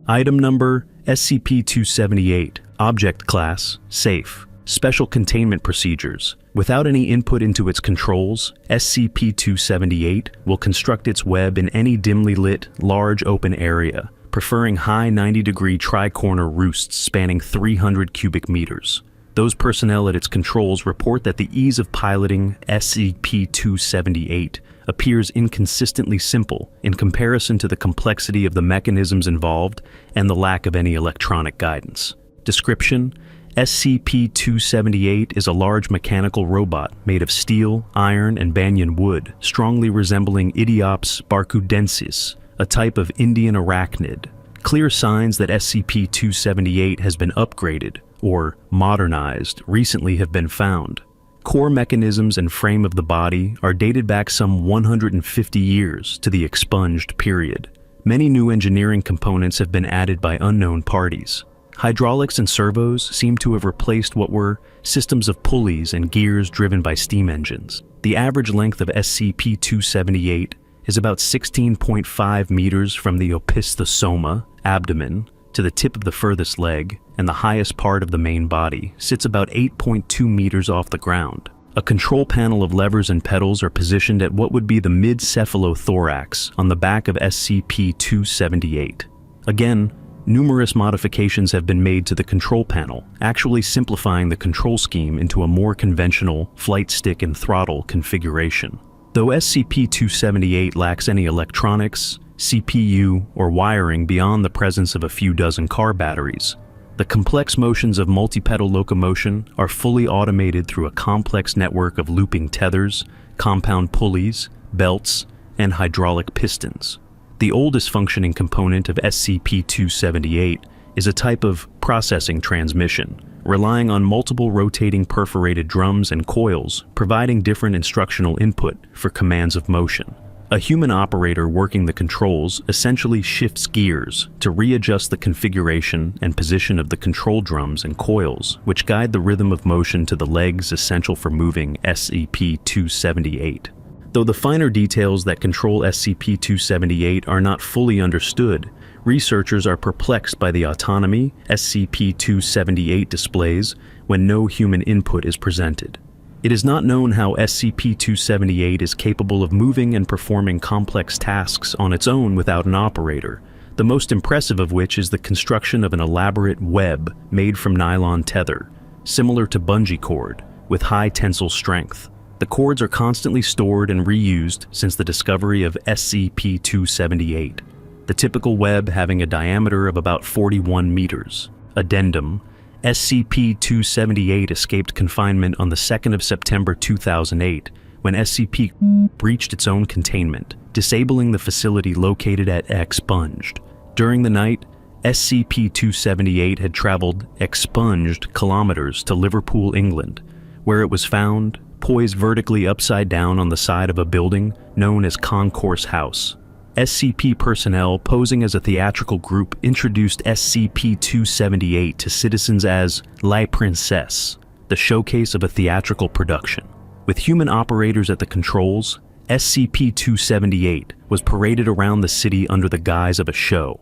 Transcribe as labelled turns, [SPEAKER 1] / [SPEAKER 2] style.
[SPEAKER 1] Item number SCP-278. Object class safe. Special containment procedures. Without any input into its controls, SCP-278 will construct its web in any dimly lit, large open area, preferring high 90-degree tri-corner roosts spanning 300 cubic meters. Those personnel at its controls report that the ease of piloting SCP-278 appears inconsistently simple in comparison to the complexity of the mechanisms involved and the lack of any electronic guidance. Description: SCP-278 is a large mechanical robot made of steel, iron, and banyan wood, strongly resembling Idiops barcudensis, a type of Indian arachnid. Clear signs that SCP-278 has been upgraded or modernized recently have been found. Core mechanisms and frame of the body are dated back some 150 years to the expunged period. Many new engineering components have been added by unknown parties. Hydraulics and servos seem to have replaced what were systems of pulleys and gears driven by steam engines. The average length of SCP-278 is about 16.5 meters from the opisthosoma, abdomen, to the tip of the furthest leg, and the highest part of the main body sits about 8.2 meters off the ground. A control panel of levers and pedals are positioned at what would be the mid-cephalothorax on the back of SCP-278. Again, numerous modifications have been made to the control panel, actually simplifying the control scheme into a more conventional flight stick and throttle configuration. Though SCP-278 lacks any electronics, CPU, or wiring beyond the presence of a few dozen car batteries, the complex motions of multi-pedal locomotion are fully automated through a complex network of looping tethers, compound pulleys, belts, and hydraulic pistons. The oldest functioning component of SCP-278 is a type of processing transmission, relying on multiple rotating perforated drums and coils, providing different instructional input for commands of motion. A human operator working the controls essentially shifts gears to readjust the configuration and position of the control drums and coils, which guide the rhythm of motion to the legs essential for moving SCP-278. Though the finer details that control SCP-278 are not fully understood, researchers are perplexed by the autonomy SCP-278 displays when no human input is presented. It is not known how SCP-278 is capable of moving and performing complex tasks on its own without an operator, the most impressive of which is the construction of an elaborate web made from nylon tether, similar to bungee cord, with high tensile strength. The cords are constantly stored and reused since the discovery of SCP-278, the typical web having a diameter of about 41 meters. Addendum: SCP-278 escaped confinement on the 2nd of September 2008 when SCP breached its own containment, disabling the facility located at expunged. During the night, SCP-278 had traveled expunged kilometers to Liverpool, England, where it was found, poised vertically upside down on the side of a building known as Concourse House. SCP personnel posing as a theatrical group introduced SCP-278 to citizens as La Princesse, the showcase of a theatrical production. With human operators at the controls, SCP-278 was paraded around the city under the guise of a show,